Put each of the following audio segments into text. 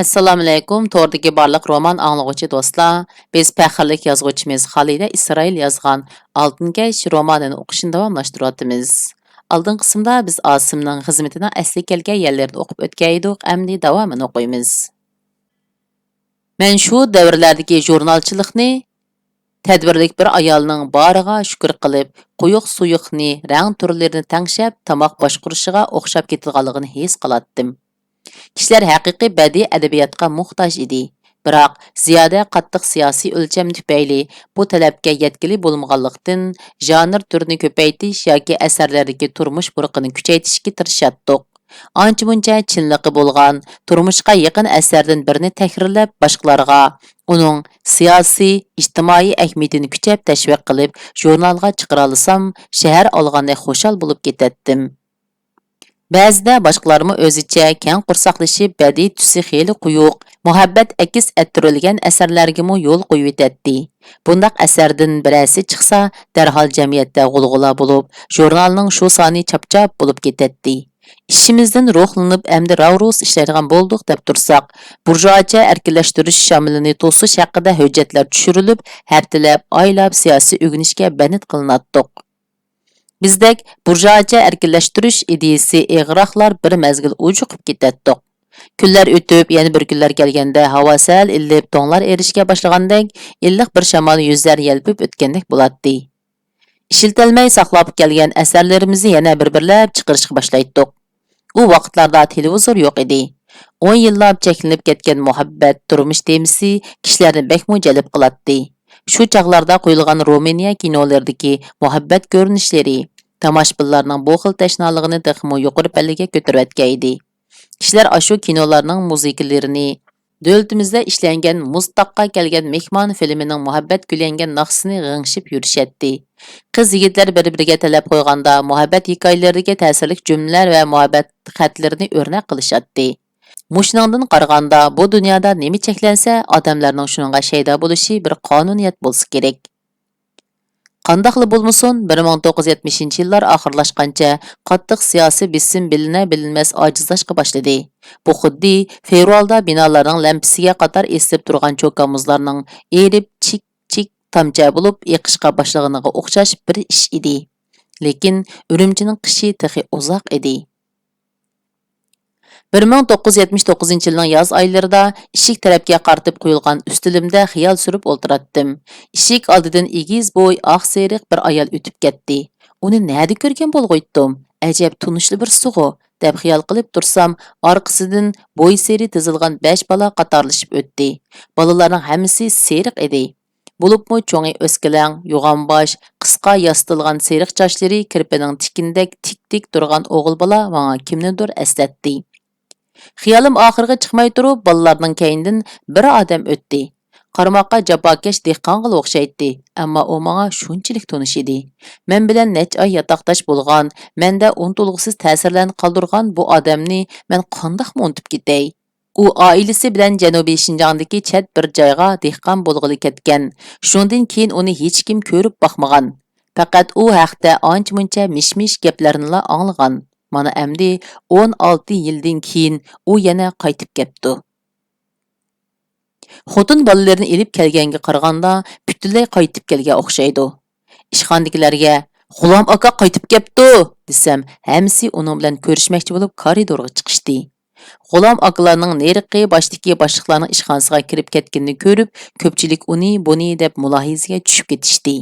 Assalomu alaykum. To'rdagi barliq roman anglag'uvchi do'stlar. Biz faxrlik yozuvchimiz Xalida Isroil yozgan Oltin Kesh romanini o'qishni davomlashtiryapmiz. Oldin qismda biz Osimning xizmatini asli kelgan yerlarda o'qib o'tgaydik, endi davomini o'qiymiz. Men shu davrlardagi jurnalchilikni tadbirlik bir ayolning boriga shukr qilib, quyuq suyuqni, rang turlarini tangshab, tamoq boshqurishiga o'xshab ketilganligini his qilatdim. Kişiler haqiqiy badiiy adabiyotga muhtoj edi. Biroq ziyoda qattiq siyosiy o'lcham tufayli bu talabga yetkili bo'lmaganlikdan janr turini ko'paytirish yoki asarlardagi turmush burqini kuchaytirishga tirishatdik. Ancha-muncha chinliqi bo'lgan, turmushga yaqin asardan birini takrorlab, boshqalarga uning siyosiy, ijtimoiy ahamiyatini kuchab tashviq qilib, jurnalga chiqara olsam, shahar olganda xushal bo'lib ketatdim. Ba'zida boshqalarmi o'zicha keng qursaqlashib, badiiy tusi xeyli quyuq, muhabbat akis ettirilgan asarlarga yo'l qo'yib o'tadi. Bundaq asardan birasi chiqsa, darhol jamiyatda g'ulg'ula bo'lib, jurnalning shu soni chapchap bo'lib ketadi. İşimizden ruhlanıp emdi ravrus işleydigan bolduk deb tursak, burjuacha erkinlashtirish shamilini to'sish haqida hujjatlar tushirilib, haftalab, oylab siyosiy o'ginishga banit qilinatdiq. Bizdek burjuacha erkinlashtirish ideyasi ig'roqlar bir mezgil ujuqib ketatdiq. Kunlar o'tib, yana bir kunlar kelganda havo sal illib, to'nglar erishga boshlagandek, illiq bir shamol yuzlar yelpib o'tgandek bo'ladi. Ishiltalmay saqlab kelgan asarlarimizni yana bir-birlab chiqarishga boshlaydik. U vaqtlarda televizor yo'q edi. 10 yillab cheklanib ketgan muhabbat turmush temasi kishilarni bekmo jalb qiladi. Shu chaqlarda qo'yilgan Romaniya kinolardagi muhabbat ko'rinishlari tomoshabinlarning bu xil tashnaligini texmo yuqori pallaga ko'tarib o'tgan edi. Kishilar ashu kinolarning muzikalarini davlatimizda ishlangan Mustaqqa kelgan mehmon filmining muhabbat kulangan naqsini g'ingshib yurishadi. Qiz yigitlar bir-biriga talab qo'yganda muhabbat hikoyalariga ta'sirli jumlalar va muhabbat xatlarini o'rnak qilishadi. Mushningdan qaraganda bu dunyoda nima cheklansa, odamlarning shuningga shaydo bo'lishi bir qonuniyat bo'lsa kerak. Qandaqli bo'lmasin, 1970-yillar oxirlashgancha qattiq siyosiy bisim bilinmas ojizlashga boshladi. Bu xuddi fevralda binolarning lampasiga qator esib turgan cho'kamizlarning erib chik tamcha bo'lib yiqishga boshlaganiga o'xshash bir ish edi. Lekin Urumchining qishi texi uzoq edi. 1979-yilning yoz oylarida ishik tarafga qartib qo'yilgan ustilimda xiyol surib o'ltiratdim. Ishik oldidan egiz bo'y, oq seriq bir ayol o'tib ketdi. Uni nada ko'rgan bo'lg'oydim. Ajab tunishli bir sug'u deb xiyol qilib tursam, orqasidan bo'y seri tizilgan 5 bola qatorlashib o'tdi. Bolalarning hammasi seriq edi. Bo'libmi cho'ngi o'skilang, yo'g'on bosh, qisqa yastilgan seriq sochlari kirpining tikindek tik turgan o'g'il bola menga kimnidir eslatdi. Xiyolim oxirga chiqmay turib, bolalarning keynidan bir odam o'tdi. Qarmoqqa jabokash dehqonga o'xshaydi, ammo u menga shunchalik tonish edi. Men bilan nech oy yotoqdosh bo'lgan, menda unutilg'isiz ta'sirlarni qoldirgan bu odamni men qandoq unutib ketay? U oilasi bilan Janubiy Shinjongdagi chet bir joyga dehqon bo'lg'ili ketgan. Shundan keyin uni hech kim ko'rib boqmagan. Faqat u haqda ancha-muncha mish-mish gaplarni anglagan. Mana endi 16 yildan keyin u yana qaytib kelibdi. Xotin bolalarini elib kelganga qaraganda butunlay qaytib kelgan o'xshaydi. Ishxonadagilarga "G'ulom aka qaytib kelibdi" desam, hammasi uning bilan ko'rishmoqchi bo'lib koridorga chiqishdi. G'ulom akalarning neriqi boshdagi boshliqlarning ishxonasiga kirib ketganini ko'rib, ko'pchilik uni buni deb mulohizaga tushib ketishdi.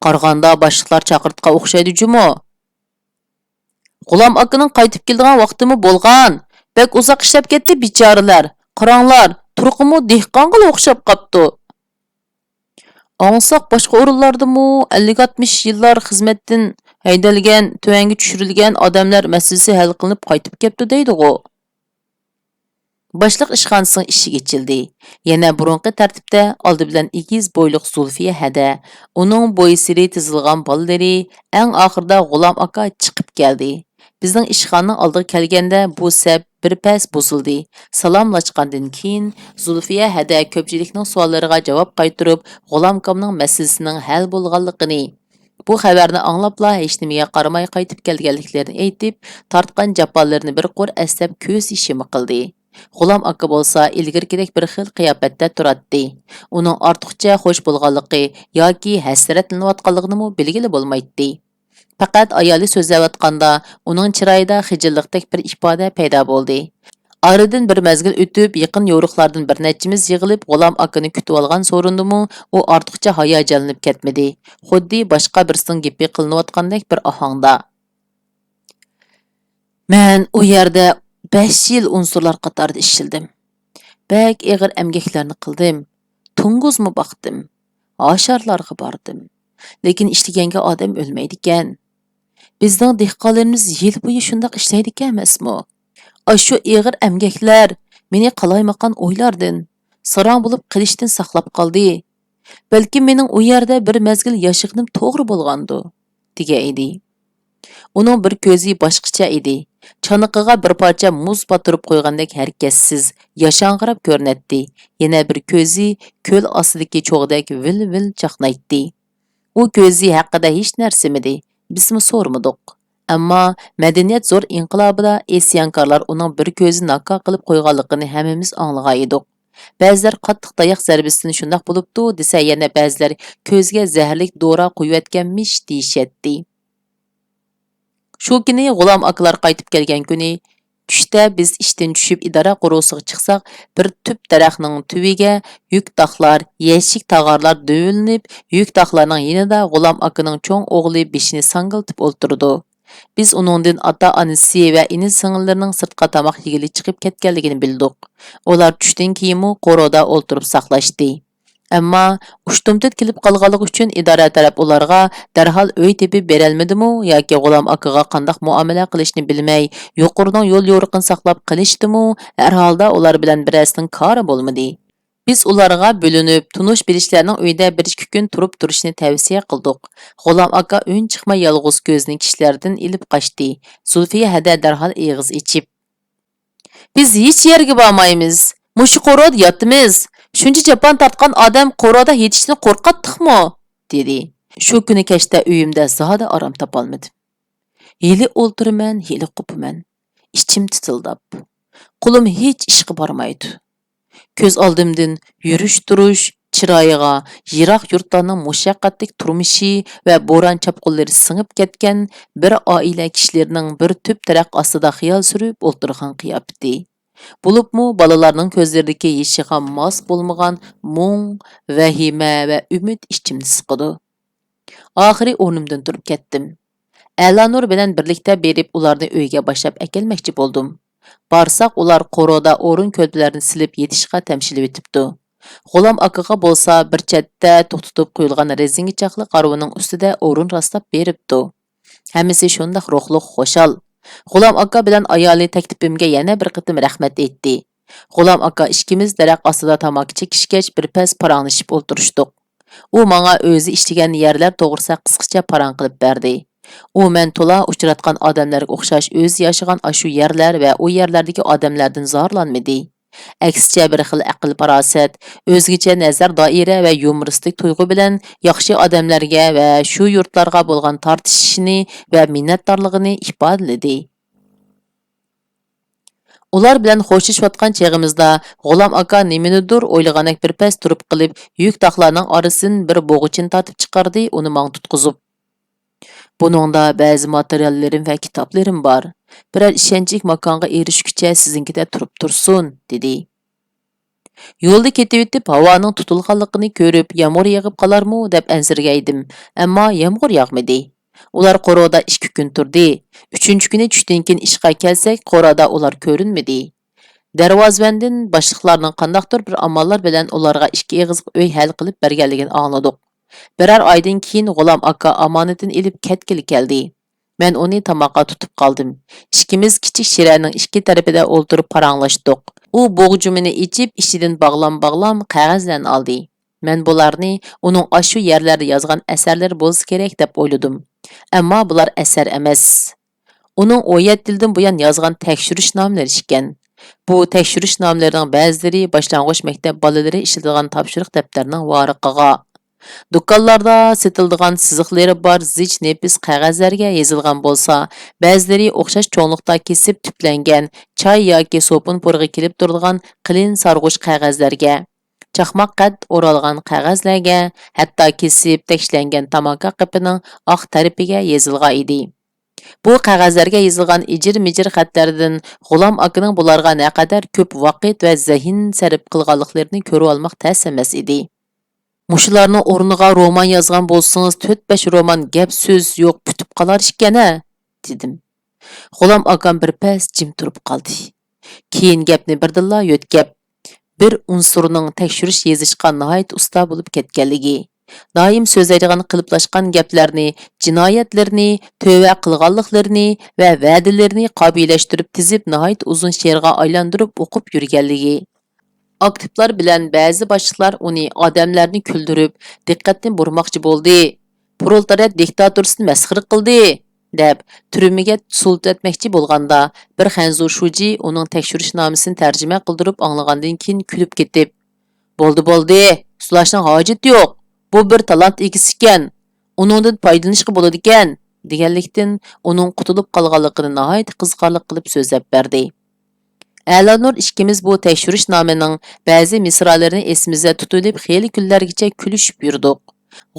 Qaraganda boshliqlar chaqirtqa o'xshaydi jumo. G'ulom akaning qaytib keldigan vaqtimi bo'lgan. Bek uzoq ishlab ketdi bechoralar. Qaranglar, turqimi dehqonga o'xshab qopti. Аңсақ boshqa o'rinlardami 50-60 yillar xizmatdan haydalgan, tuvanga tushirilgan odamlar masalasi hal qilinib qaytib kelibdi deydi-ku. Boshliq ishxonasining eshigi ochildi. Yana burunqi tartibda oldi bilan egiz bo'yliq Zulfiya hada, uning bo'yi siri tizilgan bolalari, eng oxirida G'ulom aka chiqib keldi. Bizning ishxonaning oldiga kelganda bu sab bir pas buzildi. Salomlashgandan keyin Zulfiya hada ko'pchilikning savollariga javob qaytarib, G'ulom akamning masalasining hal bo'lganligini, bu xabarni anglabla hech nimaga qaramay qaytib kelganliklarini aytib, tortgan jafolarini bir qo'r aslab ko'z ishimi qildi. G'ulom aka bo'lsa ilgirgidek bir xil qiyofatda turadi. Uning ortiqcha xush bo'lganligi yoki hasratlanayotganligini bilgili bo'lmaydi. Faqat ayoli so'zlayotganda uning chiroyida xijillikdek bir ifoda paydo bo'ldi. Aradan bir mezgil o'tib, yaqin yo'riqlardan bir nechimiz yig'ilib G'ulom akani kutib olgan so'rindimi, u ortiqcha hayajonlanib ketmadi. Xuddi boshqa birsining gapi qilinayotgandek bir ohangda. Men u yerda 5 yil unsurlar qatorida ishildim. Bak ig'ir emgaklarni qildim. Tunguzmi baqdim. Asharlarga bordim. Lekin ishlaganga odam o'lmaydi ekan. Bizning dehqonlarimiz yil bo'yi shundoq ishlaydi ekan emasmi? Shu ig'ir emgaklar meni qalaymaqan o'ylardan, sarang bo'lib qilishdan saqlab qoldi. Balki mening u yerda bir mezgil yashiqnim to'g'ri bo'lgandi, degan edi. Uning bir ko'zi boshqacha edi. Chaniqiga bir parcha muz botirib qo'ygandek harakatsiz, yashang'irab ko'rinadi. Yana bir ko'zi ko'l ostidagi cho'g'dek vil-vil chaqnaydi. U ko'zi haqida hech narsamidi, bizmi so'rmadik. Ammo madaniyat zo'r inqilobida isyankorlar uning bir ko'zi naqqa qilib qo'yganligini hammamiz anglagan edik. Ba'zilar qattiq tayoq zarbasidan shundoq bo'libdi, desa yana ba'zilar ko'zga zaharlik dora qo'yayotganmish deyishatdi. Shu kuni G'ulom akalar qaytib kelgan kuni tushda biz ishdan tushib idora qurusiga chiqsak, bir tüp daraxtning tuviga yuk taqlar, yeshik tag'arlar dövilinib, yuk taqlarning yanida G'ulom akaning cho'ng o'g'li beshini sangiltib o'ltirdi. Biz uningdan ota-onasi va ini-singillarining sirtqa tamoq yegili chiqib ketganligini bildik. Ular tushdan keyin qoroda o'ltirib saqlashdi. Ammo ushtumtid kelib qolganligi uchun idora taraf ularga darhol uy tepib berolmadimi yoki G'ulom akaga qanday muomala qilishni bilmay, yuqoridan yo'l yo'riqini saqlab qilishdimi, har holda ular bilan birasining kori bo'lmadi. Biz ularga bo'linib, tunish bilishlarning uyda bir ikki kun turib turishni tavsiya qildik. G'ulom aka ön chiqmay yolg'iz ko'zni kishilardan ilib qochdi. Zulfiya hada darhol eg'iz ichib, biz hech yerga bormaymiz. Mushu qorod yotimiz. Shuncha japan tortgan odam qoroda yetishni qo'rqatdiqmi? dedi. Shu kuni kechda uyimda zoda orom topolmadim. Hili o'ltiraman, hili qupiman. Ichim titildab. Qo'lim hech ishga bormaydi. Ko'z oldimdan yurish-turish, chiroyiga, yiroq yurtlarning mushaqqatlik turmushi va bo'ron chapqunlari singib ketgan bir oila kishilarining bir tüp taraq ostida xiyol surib o'ltirgan qiyofati. Bulubmu balalarning ko'zlaridagi yeshiga mos bo'lmagan mung, vahima va umid ichimni siqidi. Oxiri o'rnimdan turib ketdim. Alanur bilan birlikda berib ularni uyga boshlab akelmoqchi bo'ldim. Barsak ular qoroda o'rin ko'lplarini silib yetishga tamshilib o'tibdi. G'ulom akaga bo'lsa bir chetda to'xtatib qo'yilgan rezinga chaqli qarvining ustida o'rin rastlab beribdi. Hammasi shundoq ruhliq xo'shal. G'ulom aka bilan ayoli taklifimga yana bir qitim rahmat aytdi. G'ulom aka ikkimiz daraxt ostida tamaki chekishgach bir pas paranglashib o'ltirishdik. U menga o'zi ishlagan yerlar to'g'risida qisqacha parang qilib berdi. U men to'la uchratgan odamlarga o'xshash o'zi yashagan ashu yerlar va u yerlardagi odamlardan zorlanmadi. Aksicha bir xil aql farosat, o'zgacha nazar doira va yumoristlik tuyg'u bilan yaxshi odamlarga va shu yurtlarga bo'lgan tortishishini va minnatdorligini ifodaladi. Ular bilan xo'shishayotgan cheg'imizda G'ulom aka nimanidir o'ylagandek bir pas turib qilib, yuk taqlarning orasidan bir bo'g'ichin tatib chiqardi, uni mang tutqizib. Buningda ba'zi materiallarim va kitoblarim bor. Biror ishonchli makonga erishguncha sizinkida turib tursin, dedi. Yo'lda ketib o'tib havoning tutilganligini ko'rib, yomg'ir yog'ib qolarmi deb ansirgaydim, ammo yomg'ir yog'madi. Ular qoroda 2 kun turdi. 3-kuni tushdan keyin ishga kelsak, qoroda ular ko'rinmadi. Darvozabondan boshliqlarning qandaqdir bir amallar bilan ularga 2 eg'iz uy hal qilib berganligini angladik. Birer aydan keyin G'ulom aka omonatini ilib ketgili keldi. Men uni tamoqqa tutib qoldim. Ikkimiz kichik shiraning ikki tarafida o'ltirib paranglashdik. U bo'g'jumini ichib, ishidan bog'lam qog'ozlarni oldi. Men bularni uning ashu yerlarda yozgan asarlari bo'lsa kerak deb o'yladim. Ammo bular asar emas. Uning 17 yildan buyon yozgan tekshirish nomlari ekan. Bu tekshirish nomlarining ba'zilari boshlang'ich maktab bolalari ishlatadigan topshiriq daftarning variqiga. Do'konlarda setildigan siziqlari bor zich nepis qog'ozlarga yozilgan bo'lsa, ba'zilari o'xshash cho'nliqda kesib tuplangan choy yoki sopun purg'i kelib turadigan qilin sarg'ush qog'ozlarga, chaqmoq qad o'ralgan qog'ozlarga, hatto kesib tekshlangan tamaka qipining oq tarafiga yozilgan edi. Bu qog'ozlarga yozilgan ijir-mijir xatlardan G'ulom akaning bularga naqadar ko'p vaqt va zehn sarf qilganliklarini ko'rib olmoq tas emas edi. Muşularning o'rniga roman yozgan bo'lsangiz 4-5 roman gap so'z yo'q putib qolar ekan-a, dedim. G'ulom akam bir pas jim turib qoldi. Keyin gapni birdilla yo'tkab, bir unsurning tekshirish yezishga nihoyat usta bo'lib ketganligi, doim so'zlaydigan qiliplashgan gaplarni, jinoyatlarni, tövbe qilganliklarini va va'dalarni qabilashtirib tizib nihoyat uzun she'rga aylantirib o'qib yurganligi. Aktivlar bilan ba'zi boshliqlar uni odamlarni kuldirib, diqqatni burmoqchi bo'ldi. Proletariat diktatorasini masxara qildi, deb turmaga sultatmoqchi bo'lganda, bir Xanzu shuji uning tekshirishnomasini tarjima qildirib anglagandan keyin kulib ketib, "Bo'ldi, sulashning hojati yo'q. Bu bir talant egisi ekan. Uningdan foydalanishga bo'ladi ekan." deganlikdan uning qutulib qolganligini nihoyat qiziqarli qilib so'zlab berdi. A'lanur ikkimiz bu tekshirishnomaning ba'zi misralarini esimizda tutib, xeyli kunlargacha kulishib yurdik.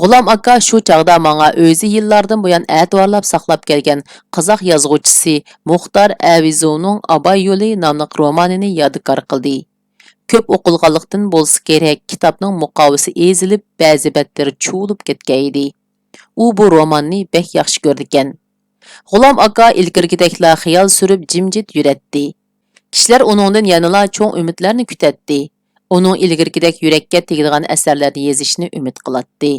G'ulom aka shu chaqda menga o'zi yillardan buyon e'tiborlab saqlab kelgan qozoq yozuvchisi Muxtor Avizovning Abay yo'li nomli romanini yodgor qildi. Ko'p o'qilganlikdan bo'lsa kerak, kitobning muqovasi ezilib, ba'zi batlari chuvilib ketgan edi. U bu romanni bek yaxshi ko'rdi ekan. G'ulom aka ilgirgidekla xiyol surib jimjit yuratdi. Kishilar uningdan yanala cho'ng umidlarni kutatdi. Uning ilgirgidek yurakka tegadigan asarlarni yozishni umid qilatdi.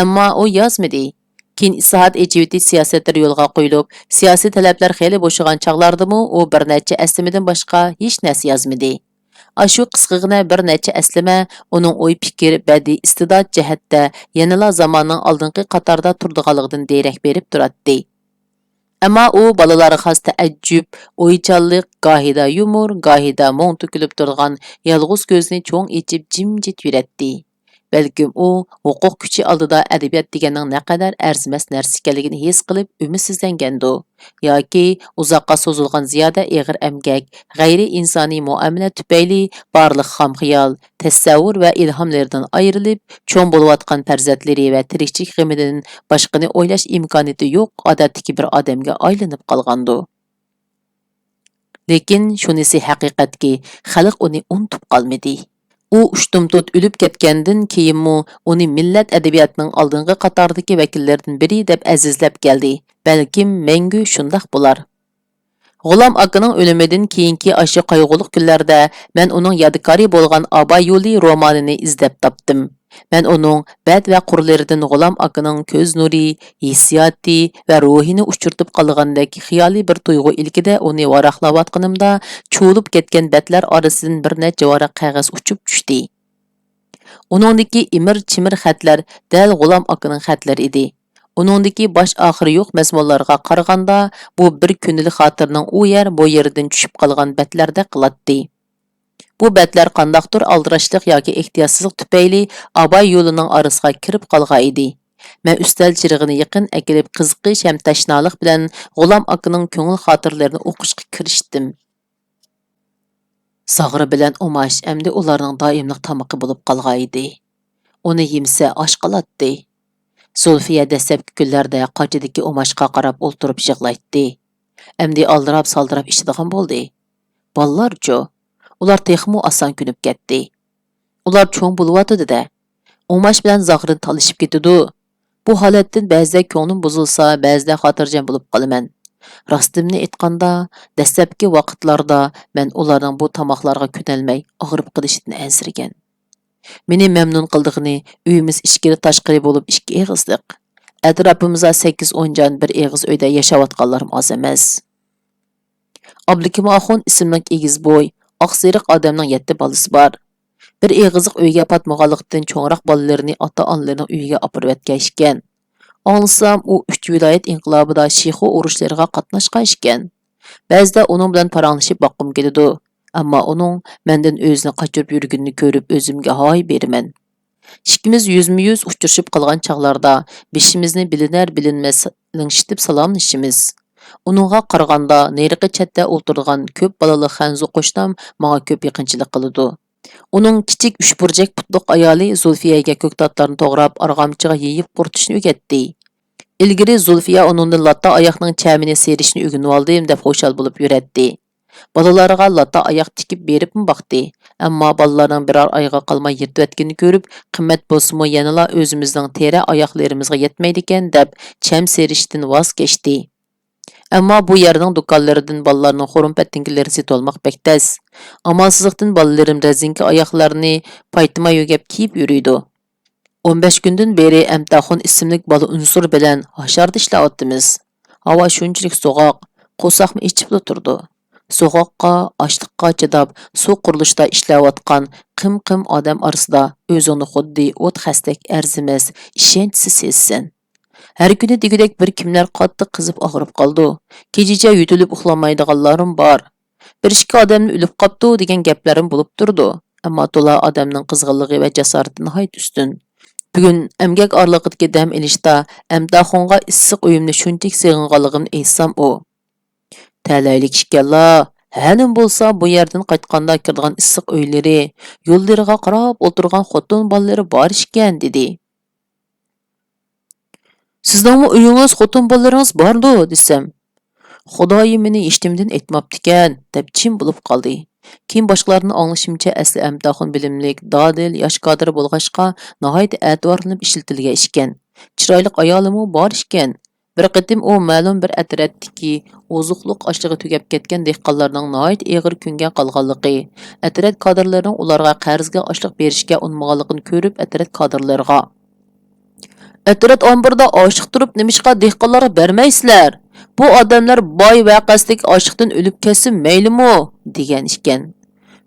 Ammo u yozmadi. Keyin islohot ejiviti siyosatlari yo'lga qo'yilib, siyosiy talablar xeyli bo'shagan chaqlardimi, u bir necha aslimidan boshqa hech narsa yozmadi. Ashu qisqagina bir necha aslima uning o'y fikr, badiiy istidod jihatda yanala zamonning oldingi qatorda turdiganligidan derak berib turadi. Ammo u bolalarga xos taajjub, o'ychanlik, gohida yumor, gohida mung to'kilib turgan yolg'iz ko'zni cho'ng ichib jimjit yuratdi. Balkim u huquq kuchi oldida adabiyot deganning naqadar arzimas narsa ekanligini his qilib umidsizlangandi, yoki uzoqqa so'zilgan ziyoda eg'ir emgak, g'ayri insoniy muomala tufayli barliq xom xiyol, tasavvur va ilhomlardan ayrilib, cho'ng bo'layotgan farzandlari va tirikchilik g'imidan boshqani o'ylash imkoniyati yo'q odatdagi bir odamga aylanib qolgandi. Lekin shunisi haqiqatki, xalq uni unutib qolmadi. U ushtumtut o'lib ketgandan keyinmi uni millat adabiyotining oldingi qatordagi vakillaridan biri deb azizlab keldi. Balkim mangu shundoq bo'lar. G'ulom akaning o'limidan keyingi ashu qayg'uli kunlarda men uning yodgori bo'lgan Abay yo'li romanini izlab topdim. Men uning bad va qurlaridan G'ulom akaning ko'z nuri, hissiyoti va ruhini uchirtib qolgandek xiyoliy bir tuyg'u ilkida uni varaqlayotganimda cho'lib ketgan batlar orasidan bir necha varaq qog'oz uchib tushdi. Uningdagi imir-chimir xatlar dal G'ulom akaning xatlari edi. Uningdagi bosh oxiri yo'q mazmunlarga qaraganda bu bir kunlik xotirning u yer bu yerdan tushib qolgan batlarda qiladi. Bu batlar qandaqdir aldirashlik yoki ehtiyotsizlik tufayli Abay yo'lining orasiga kirib qolgan edi. Men ustal chirig'ini yaqin akilib qiziqish ham tashnoliq bilan G'ulom akaning ko'ngil xotirlarini o'qishga kirishdim. Sag'ri bilan Umash endi ularning doimlik tamoqi bo'lib qolgan edi. Uni yemsa osh qiladi. Zulfiya dastlabki kunlarda qochidagi Umashga qarab o'ltirib yig'laydi. Endi aldirab-saldirab ichadigan bo'ldi. Ballarcho, ular texmo oson kunib ketdi. Ular cho'ng bo'lyotdi-da. Umash bilan Zag'rin talishib ketdi. Bu holatdan ba'zida ko'nglim buzilsa, ba'zida xotirjam bo'lib qolaman. Rostimni aytganda, dastlabki vaqtlarda men ularning bu tamoqlarga ko'nalmay, og'rib qilishini ansirgan. Meni memnun qildig'ini uyimiz ichkari tashqari bo'lib ikki eg'izliq. Atrofimizda 8-10 jon bir eg'iz uyda yashayotganlarim oz emas. Abdukim Axun ismli egiz bo'y, oqseriq odamning 7 bolasi bor. Bir eg'iziq uyga patmaganlikdan cho'ngroq bolalarini ota-onalarining uyiga olib o'tgan ekan. Anlasam u 3 viloyat inqilobida shixo urushlariga qatnashgan ekan. Ba'zida uning bilan paranglashib boqqim keladi. Ammo uning mendan o'zini qochirib yurganini ko'rib o'zimga hoy beraman. İkimiz yüzme-yüz uçuruşup qalğan çağlarda beshimizni bilinar-bilinmas lingshitib salamlashimiz. Uningga qaraganda neriqi chetda o'tirgan ko'p balali Xanzu qo'shnam menga ko'p yaqinchilik qiladi. Uning kichik uchburchak putliq ayoli Zulfiyaga ko'ktatlarni to'g'rab, arg'amchiga yeyib quritishni o'rgatdi. Ilgari Zulfiya uningdan latta oyoqning chamini serishni o'rganib oldim deb xushal bo'lib yuratdi. Balalarga latta oyoq tikib beribmi baxti. Ammo balalarning biror oyga qolmay yirtayotganini ko'rib, qimmat bo'lsa-mu yanala o'zimizning teri oyoqlarimizga yetmaydi ekan deb cham serishdan voz kechdi. Ammo bu yerning do'konlaridan balalarning xo'rim-pattinkileri setolmoq bektas. Amalsizlikdan balalarim razinki oyoqlarini paytma yugab kiyib yuriydi. 15 kundan beri Amtaxon ismli bola unsur bilan hasharda ishlayapmiz. Havo shunchalik so'g'oq, qo'saqmi ichib turdi. So'g'oqqa, ochliqqa chidab, suv qurilishida ishlayotgan qim-qim odam orasida o'zini xuddi o't xastak arzimas, ishonchsiz sezsin. Her kuni degidek bir kimler qattiq qizib og'rib qoldi. Kechicha yutilib uxlamaydiganlarim bor. Bir ikki odamni o'lib qopti degan gaplarim bo'lib turdi. Ammo to'la odamning qizg'inligi va jasorati nihoyat ustun. Bugun emgak orlig'idagi dam ilishda Amtaxonga issiq uyimni shunchalik seg'inganligimni aytsam u. Talaylik ishkallar, hanim bo'lsa bu yerdan qaytganda kirdigan issiq uylari, yo'llariga qarab o'tirgan xotin bolalari bor ekan dedi. Sizning uyingiz xotin bolalaringiz bordi desam. Xudoyim meni eshittimdan aytmabdi-kan deb chim bo'lib qoldi. Keyin boshqalarni anglashimcha asli Amtaxon bilimlik, dadil, yosh kadr bo'lg'achqa nihoyat e'tiborlanib ishlatilgan ekan. Chiroyli ayolimi bor ekan. Bir qitim u ma'lum bir atratdiki ozuqliq ochlig'i tugab ketgan dehqonlarning nihoyat og'ir kunga qolganligi, atrat kadrlarining ularga qarzga ochliq berishga unmaganligini ko'rib atrat kadrlarga Atrat ombirda oshiq turib nimishqa dehqonlarga bermaysizlar. Bu odamlar boy vaqaslik oshiqdan o'lib ketsin maylimi degan ekan.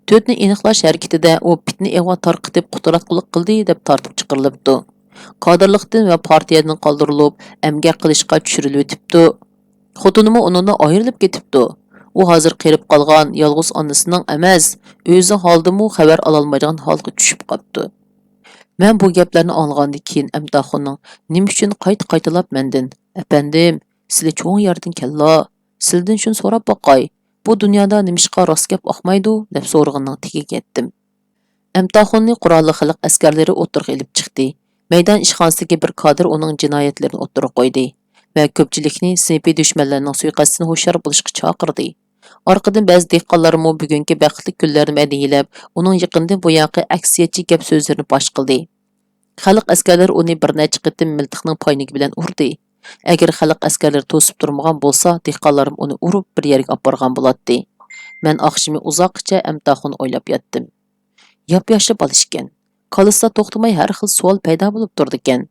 To'tni aniqlash harakatida u pitni eva tarqitib quturatqulik qildi deb tortib chiqarilibdi. Kadrlikdan va partiyadan qoldirilib, emgak qilishga tushirilib o'tibdi. Xotinimi undan ayrilib ketibdi. U hozir qirib qolgan yolg'iz onasining emas, o'zi holdimi xabar ololmaydigan holga tushib qopti. Men bu gaplarni anglagandan keyin Amtaxonning nima uchun qayta-qaytalab mendan, "Efendim, sizlar cho'ng yerdan kello, sizdan shuni so'rab boqay. Bu dunyoda nimishqa rost gap oqmaydi?" deb so'rag'anning tigiga ketdim. Amtaxonni qurolli xalq askarlari o'tirg'a ilib chiqdi. Maydon ishxonasidagi bir kadr uning jinoyatlarini o'tirib qo'ydi va ko'pchilikni sinfiy dushmanlarning suiqasdini hushyor bo'lishga chaqirdi. Orqadan ba'zi dehqonlarmi bugungi baxtli kunlarni madhiyalab, uning yaqindan bu yoqqa aksiyatchi gap so'zlarini bosh qildi. Xalq askarlari uni bir necha qitim miltiqning poynigi bilan urdi. Agar xalq askarlari to'sib turmagan bo'lsa, dehqonlarim uni urib bir yerga olib borgan bo'ladi. Men oqshimi uzoqcha Amtaxon o'ylab yotdim. Yop-yoshi bola ekan. Qolisa to'xtamay har xil savol paydo bo'lib turdi ekan.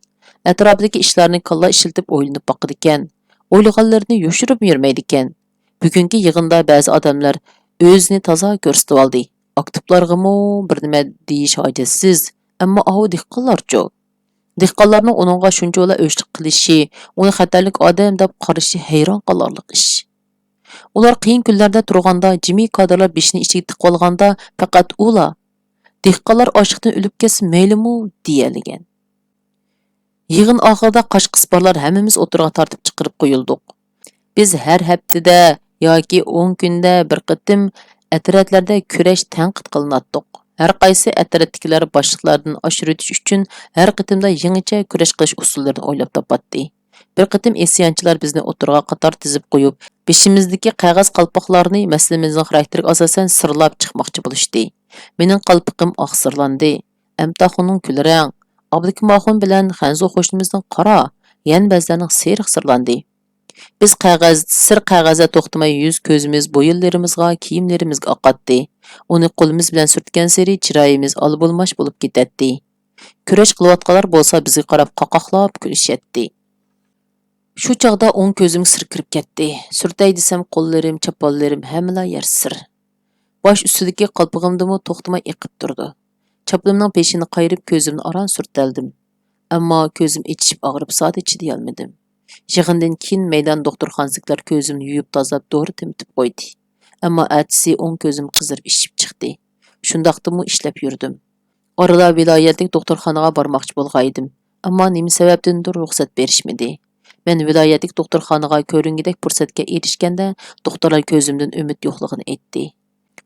Atrofidagi ishlarni kalla ishiltib o'ylanib boqdi ekan. O'ylaganlarini yoshirib yurmaydi ekan. Bugungi yig'inda ba'zi odamlar o'zini toza ko'rsatib oldi. Aktiplargami bir nima deyish hojatsiz, ammo ahu dehqonlarcho. Dehqonlarning uningga shuncha o'chlik qilishi, uni xatarlik odam deb qarashi hayron qolarlik ish. Ular qiyin kunlarda turganda, jimi kadrlar beshini ichiga tiqib olganda faqat ular dehqonlar ochliqdan o'lib ketsin maylimi deyalgan. Yig'in oxirida qosh-qisparlar hammamiz o'tirg'a tortib chiqarib qo'yildik. Biz har haftada yoki 10 kunda bir qitim atratlarda kurash tanqid qilinatdik. Har qaysi atratdagilar boshliqlardan oshiritish uchun har qitimda yangicha kurash qilish usullarini o'ylab topatdi. Bir qitim isyanchilar bizni o'tirg'a qator tizib qo'yib, beshimizdagi qog'oz qalpoqlarni maslamizning xarakteriga asosan sirlab chiqmoqchi bo'lishdi. Mening qalpoqim oqsirlandi. Amtaxonning kulrang, Abdukamoxon bilan Xanzu qo'shnimizning qora, yan ba'zlarning seriq sirlandi. Biz sir qog'ozda to'xtamay yuz ko'zimiz, bo'yinlarimizga, kiyimlarimizga oqatdi. Uni qo'limiz bilan surtgan sari chiroyimiz olib-bo'lmash bo'lib ketadi. Kurash qilayotganlar bo'lsa bizga qarab qoqoqlab kulishatdi. Shu chaqda o'ng ko'zim sirkirib ketdi. Surtay desam qo'llarim, chaponlarim hamma yer sir. Bosh ustidagi qalpog'imdimi to'xtamay eqib turdi. Chaplimning peshini qayirib ko'zimni aran surtaldim. Ammo ko'zim ichib og'rib soat ichida olmadim. Yig'indan keyin maydon doktorxonasidagilar ko'zimni yuyib tozalab dori temtib qo'ydi. Ammo atisi o'ng ko'zim qizarib ishib chiqdi. Shundaqdimi ishlab yurdim. Orada viloyatlik doktorxonaga bormoqchi bo'lgan edim. Ammo nima sababdandir ruxsat berishmadi. Men viloyatlik doktorxonaga ko'ringidek fursatga erishganda, doktorlar ko'zimdan umid yo'qligini aytdi.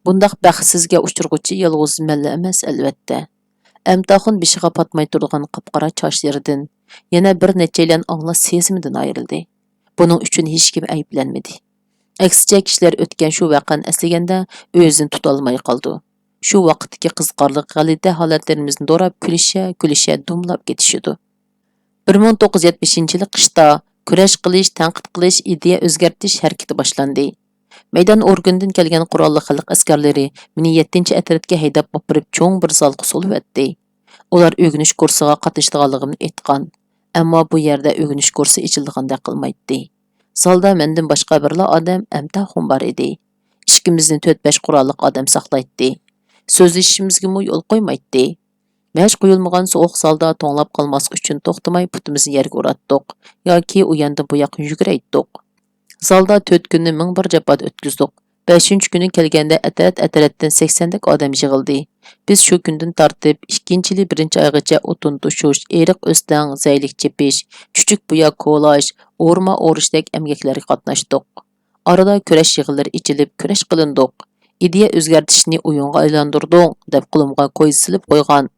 Bundaq baxtsizga uchirg'uchi yolg'iz malla emas albatta. Amtaxon beshiga patmay turgan qapqara chochlaridan yana bir nechalan anglash sezimidan ayrildi. Buning uchun hech kim ayblanmadi. Aksicha kishilar o'tgan shu voqeani eslaganda o'zini tuta olmay qoldi. Shu vaqtdagi qiziqarli g'alati holatlarimizni do'rab kulisha dumlab ketishidi. 1970-yil qishda kurash qilish, tanqid qilish, ideya o'zgartirish harakati boshlandi. Maydon organdan kelgan qurolli xalq askarlari meni 7-atratga haydab borib cho'ng bir zalga solib. Ular o'g'inish kursiga qatnashganligimni aytgan. Ammo bu yerda o'g'inish kursi ichildigandek qilmaydi. Zalda mendan boshqa birla odam Amtaxon bor edi. Ikkimizni 4-5 qurolli odam saqlaydi. So'zlashishimizga yo'l qo'ymaydi. Мәш qo'yilmagan sovuq zalda to'nglab qolmaslik uchun to'xtamay putimizni yerga uratdik yoki u yanda bu yoqqa yuguraydik. Zalda 4 kunni ming bir jabhat o'tkazdik. 5-kuni kelganda atratdan 80 dak odam yig'ildi. Biz shu kundan tortib 2-yili 1-oygacha o'tin tushish, eriq o'stang, zaylik chepish, chuchuk buya ko'lash, o'rma o'rishdek emgaklarga qatnashdik. Arada kurash yig'inlari ichilib, kurash qilindik. Ideya o'zgartishni o'yinga aylantirdik deb qo'limga qo'y silib qo'ygan.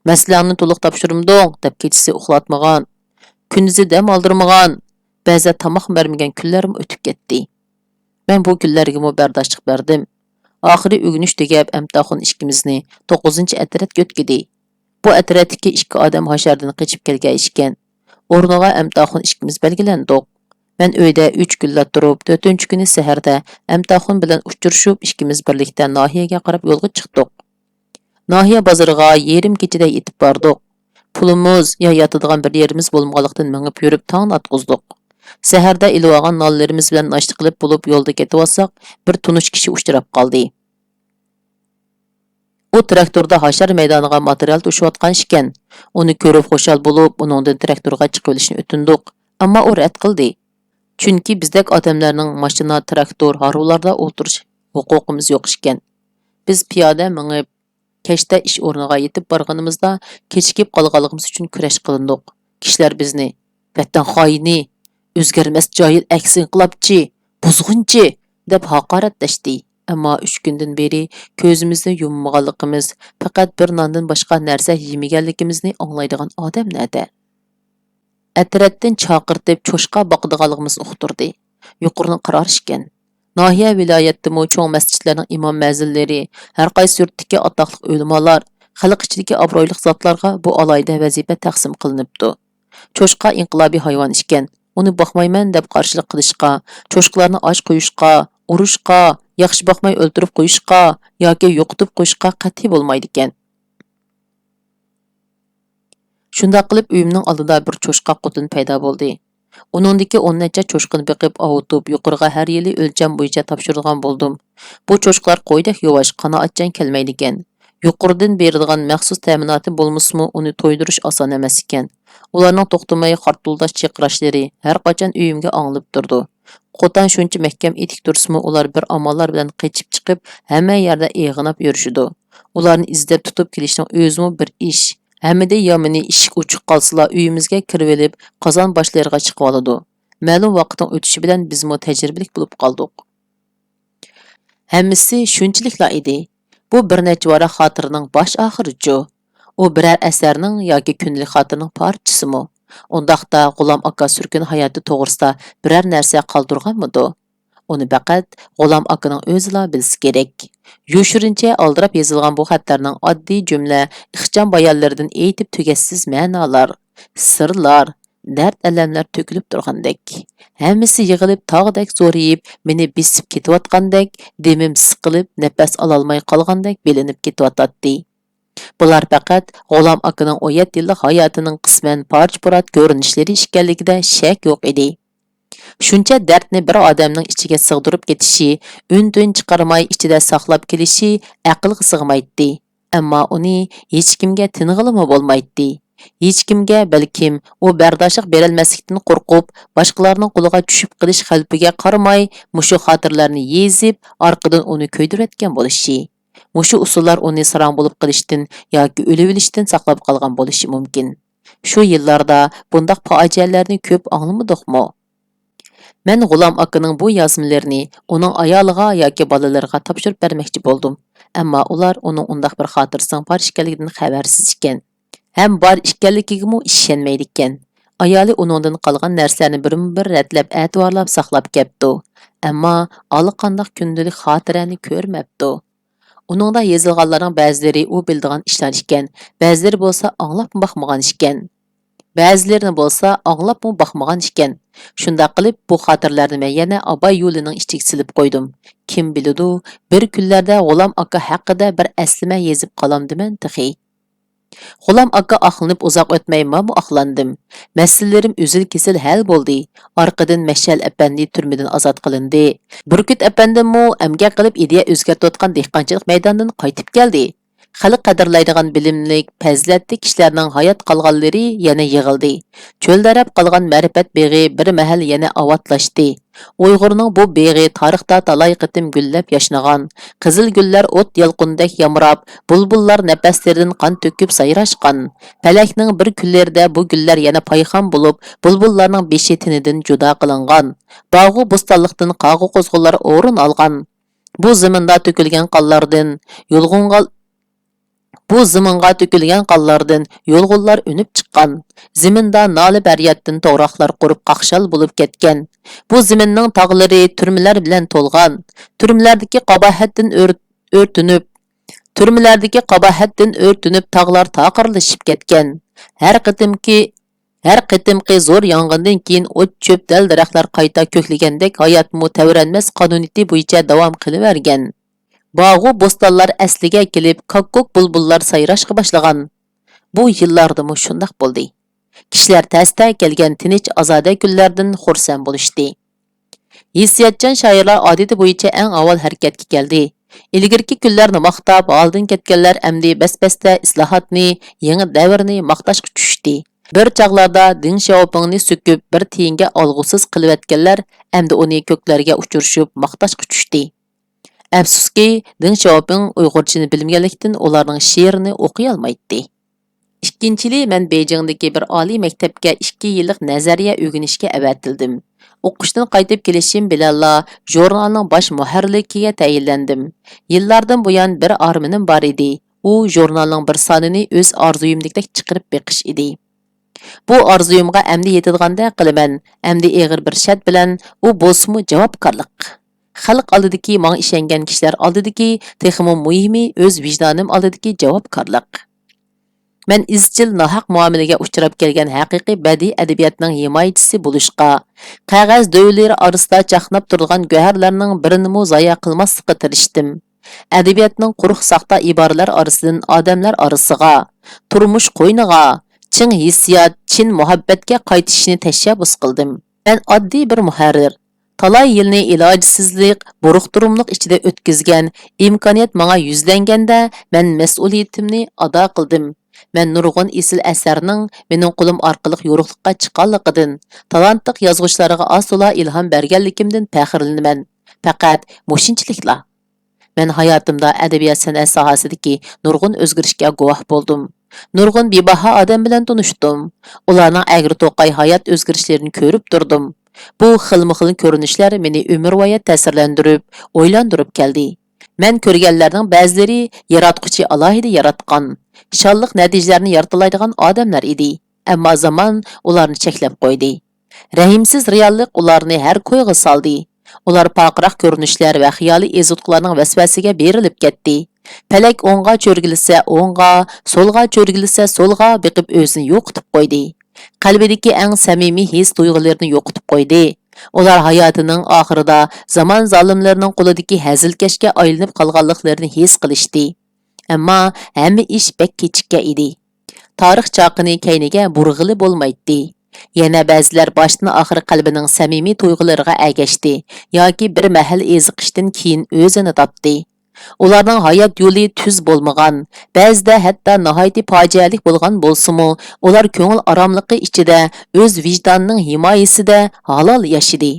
Masalani to'liq topshirdim deb kechasi uxlatmagan, kunduzi dam oldirmagan, ba'zi tomoq bermagan kunlarim o'tib ketdi. Men bu kunlarga bardoshtlik berdim. Oxiri o'g'inish tugab Amtaxon ikkimizni 9-atrat yo'tkidi. Bu atratdagi 2 odam hashardan qochib kelgan ekan. O'rniga Amtaxon ikkimiz belgilandik. Men uyda 3 kunlab turib, 4-kuni saharda Amtaxon bilan uchrashib, ikkimiz birlikda nohiyaga qarab yo'lga chiqdik. Nahiya bozoriga yerim kechida yetib bordik. Pulimiz ya yotadigan bir yerimiz bo'lmaganlikdan mengib yurib tong atqizdik. Saharda ilvagan nonlarimiz bilan noshta qilib bo'lib yo'lda ketib olsak, bir tunish kishi uchrab qoldi. U traktorda hashar maydoniga material to'shiyotgan ekan. Uni ko'rib xushal bo'lib, uningdan traktorga chiqib olishni o'tindik, ammo u rad qildi. Chunki bizdek odamlarning mashina, traktor, harularda o'tirish huquqimiz yo'q ekan. Biz piyoda mingib kechda ish o'rniga yetib borganimizda kechikib qolganligimiz uchun kurash qilindik. Kishilar bizni "Vatan xoini, o'zgarmas johil aks inqilobchi, buzg'unchi" deb haqoratlashdi. Ammo 3 kundan beri ko'zimizni yummaganligimiz, faqat bir nondan boshqa narsa yemaganligimizni anglaydigan odam nada? Atratdan chaqirtib cho'shqa boqdiganligimizni uqtirdi. Yuqorni qaror ekan. Nahiya viloyatdimi cho'ng masjidlarning imom mazillari, har qaysi yurtdagi atoqli ulamolar, xalq ichidagi obro'li zotlarga bu alayda vazifa taqsim qilinibdi. Cho'shqa inqilobiy hayvon ekan. Uni boqmayman deb qarshilik qilishqa, cho'shqalarni och qo'yishqa, urushqa, yaxshi boqmay o'ldirib qo'yishqa yoki yo'qitib qo'yishqa qat'iy bo'lmaydi ekan. Shunda qilib uyimning oldida bir cho'shqa qo'tin paydo bo'ldi. Uningdagi 10 necha cho'shqini beqib avutib, yuqoriga har yili o'lcham bo'yicha topshirgan bo'ldim. Bu cho'shqalar qo'ydek yo'vash, qanoatchan kelmaydi ekan. Yuqoridan berilgan maxsus ta'minoti bo'lmasmi, uni to'ydirish oson emas ekan. Ularning to'xtamay qartuldash chiqirashlari har qachon uyimga anglib turdi. Qo'tan shuncha mahkam etik tursimi, ular bir amallar bilan qechib chiqib, hamma yerda eg'inab yurishdi. Ularni izlab tutib kelishning o'zimi bir ish. Hamida yomini ishik uchiq qolsalar uyimizga kirib olib, qozon boshlarga chiqib oladi. Ma'lum vaqtning o'tishi bilan bizmo tajribalik bo'lib qoldik. Hammasi shunchilikla edi. Bu bir necha vara xotirining bosh oxirichi. U biror asarning yoki kundalik xotirining parchasimi? Undaqda G'ulom aka surkin hayoti to'g'risida biror narsa qoldirganmidi? Uni faqat G'ulom akaning o'zila bilsa kerak. Yoshirincha aldirab yozilgan bu xatlarning oddiy jumla, ixcham bayonlaridan aytib tugassiz ma'nolar, sirlar, dard-alamlar to'kilib turgandek. Hammasi yig'ilib tog'dek zo'rayib, meni besib ketayotgandek, demim siqilib, nafas ololmay qolgandek bilinib ketayotdi. Bular faqat G'ulom akaning 17 yillik hayotining qisman parch-purat ko'rinishlari ekanligida shak yo'q edi. Shuncha dardni bir odamning ichiga sig'dirib ketishi, un-tun chiqarmay ichida saqlab kelishi aqlga sig'maydi. Ammo uni hech kimga ting'ilimi bo'lmaydi. Hech kimga balkim u bardoshlik berilmaslikdan qo'rqib, boshqalarning qo'liga tushib qilish xalpiga qaramay, mushu xotirlarni yezib, orqadan uni ko'ydirayotgan bo'lishi. Mushu usullar uni sarang bo'lib qilishdan yoki o'lib olishdan saqlab qolgan bo'lishi mumkin. Shu yillarda bundaq fojialarni ko'p anglamadikmi? Men G'ulom akaning bu yozmalarini uning ayoliga yoki bolalariga topshirib bermoqchi bo'ldim. Ammo ular uning undaq bir xotirasining bor ekanligidan xabarsiz ekan. Ham bor ekanligiga ishonmaydi ekan. Ayoli uningdan qolgan narsalarni bir ratlab a'tiborlab saqlab kepti. Ammo allaqandoq kundalik xotirani ko'rmabdi. Uningda yozilganlarning ba'zilari u bildigan ishlar ekan, ba'zilari bo'lsa anglab boqmagan ekan. Ba'zilarini bo'lsa anglabmı baxmagan ekan. Shunda qilib bu xotirlarni men yana Abay yo'lining ichiga silib qo'ydim. Kim biladi, bir kunlarda G'ulom aka haqida bir aslima yezib qolamdiman tixi. G'ulom aka aqlanib uzoq o'tmay men aqlandim. Masalalarim uzil-kesil hal bo'ldi. Orqadan Mashal apandi turmadan ozod qilindi. Burkut apandimmi amga qilib ideya o'zgartayotgan dehqonchilik maydonidan qaytib keldi. Xalq qadrlaydigan bilimlik, fazilatli kishilarning hayot qolganlari yana yig'ildi. Cho'ldarab qolgan ma'rifat beg'i bir mahal yana avatlashdi. Uyg'urning bu beg'i tarixda talay qitim gullab yashnagan. Qizil gullar o't yalqundek yamrab, bulbullar nafaslaridan qon to'kib sayrashgan. Falakning bir kunlarida bu gullar yana payxon bo'lib, bulbullarning beshi tinidan judo qilingan. Bog'u bo'stonlikdan qag'u qo'zg'ollar o'rin olgan. Bu zaminda to'kilgan qonlardan Bu ziminga to'kilgan qonlardan yo'lg'unlar unib chiqqan. Ziminda noli baryatdan to'g'roqlar qurib qaqshal bo'lib ketgan. Bu ziminning tog'lari turmalar bilan to'lgan. Turmalardagi o'rtunib tog'lar taqirlashib ketgan. Har qitimqi zo'r yong'indan keyin o't cho'p dal daraxtlar qayta ko'klagandek hayotmu tavranmas qonuniyati bo'yicha davom qilavergan. Bağu bostonlar asliga kelib, kokkok bulbullar sayrashga boshlagan. Bu yillarda shundaq bo'ldi. Kishilar tasda kelgan tinch ozoda kunlardan xursand bo'lishdi. Hissiyotchan shoirlar odati bo'yicha eng avval harakatga keldi. Ilgirki kunlarni maqtab, oldin ketganlar amdi bas-basda islohotni, yangi davrni maqtashga tushdi. Bir chaqlarda Deng Xiaopingni söküp bir tiyinga olg'usiz qilayotganlar amdi uni ko'klarga uchirishib maqtashga tushdi. Afsuski, Deng Xiaoping Uyg'urchani bilmaganlikdan ularning she'rini o'qiy olmaydi. Ikkinchili, men Beijingdagi bir oliy maktabga 2 yillik nazariya o'rganishga avatildim. O'qishdan qaytib kelishim bilanla jurnalning bosh muharrirligiga tayinlandim. Yillardan buyon bir armanim bor edi. U jurnalning bir sonini o'z orzuyimdek chiqarib beqish edi. Bu orzuyimga amdi yetadiganday qilaman. Amdi eg'ir bir shart bilan u bo'lsa javobgarlik. Xalq oldidagi menga ishongan kishilar oldidagi texmo muhimi o'z vijdonim oldidagi javobgarlik. Men izchil nohaq muomalaga uchrab kelgan haqiqiy badiiy adabiyotning himoyachisi bo'lishqa, qog'oz do'ylari orasida chaqnab turgan go'harlarning birini zoya qilmaslikka tirishdim. Adabiyotning quruq saxta iboralar orasidan odamlar orasiga, turmush qo'yniga, chin hissiyot, chin muhabbatga qaytishni tashabbus qildim. Men oddiy bir muharrir. Talay yilni ilojsizlik, buruqturumliq ichida o'tkazgan imkoniyat menga yuzlanganda men mas'uliyatimni ado qildim. Men nurg'un esil asarning mening qo'lim orqali yo'riqlikqa chiqqanligidan, talantli yozuvchilarga asla ilhom berganligimdan faxrlanaman. Faqat mushinchilikla. Men hayotimda adabiyot san'at sohasidagi nurg'un o'zgarishga guvoh bo'ldim. Nurg'un bebaho odam bilan tanishdim. Ularning agri-to'qay hayot o'zgarishlarini ko'rib turdim. Bu xilma-xil ko'rinishlar meni umrvoya ta'sirlantirib, o'ylantirib keldi. Men ko'rganlarning ba'zilari yaratquchi alohida yaratgan, shonliq natijalarni yaratilaydigan odamlar edi. Ammo zamon ularni cheklab qo'ydi. Rahimsiz reallik ularni har ko'yga soldi. Ular paqroq ko'rinishlar va xiyoliy ezutqlarning vasvasiga berilib ketdi. Falak o'ngga cho'rgilsa o'ngga, so'lga cho'rgilsa so'lga biqib o'zini yo'qotib qo'ydi. Qalbidagi eng samimiy his tuyg'ularini yo'qotib qo'ydi. Ular hayotining oxirida zamon zolimlarining qo'lidagi hazilkashga aylanib qolganliklarini his qilishdi. Ammo hamma ish bek kechikka edi. Tarix chaqini kayniga burg'ili bo'lmaydi. Yana ba'zilar boshdan oxir qalbining samimiy tuyg'ulariga agashdi yoki bir mahal eziqishdan keyin o'zini topdi. Ularning hayot yo'li tuz bo'lmagan, ba'zida hatto nihoyatda fojiali bo'lgan bo'lsa-mu, ular ko'ngil oromligi ichida o'z vijdonining himoyasida halol yashadi.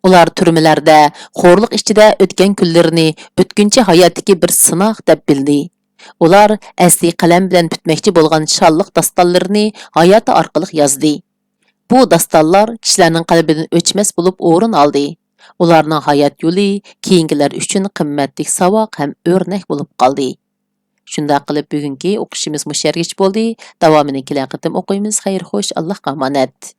Ular türmelərdə, xorluq içində ötən günlərini ötkünçü həyatdakı bir sınaq deb bildi. Ular əsli qalam bilan bitməkçi bolğan şanlıq dastanlarını hayatı orqali yazdı. Bu dastanlar kishilarning qalbidan o'chmas bo'lib o'rin oldi. Ularning hayot yo'li keyingilar uchun qimmatli savoq ham o'rnak bo'lib qoldi. Shunda qilib bugungi o'qishimiz mushargich bo'ldi. Davomini kelgan qitim o'qiymiz. Xayr xo'sh, Allohga omonat.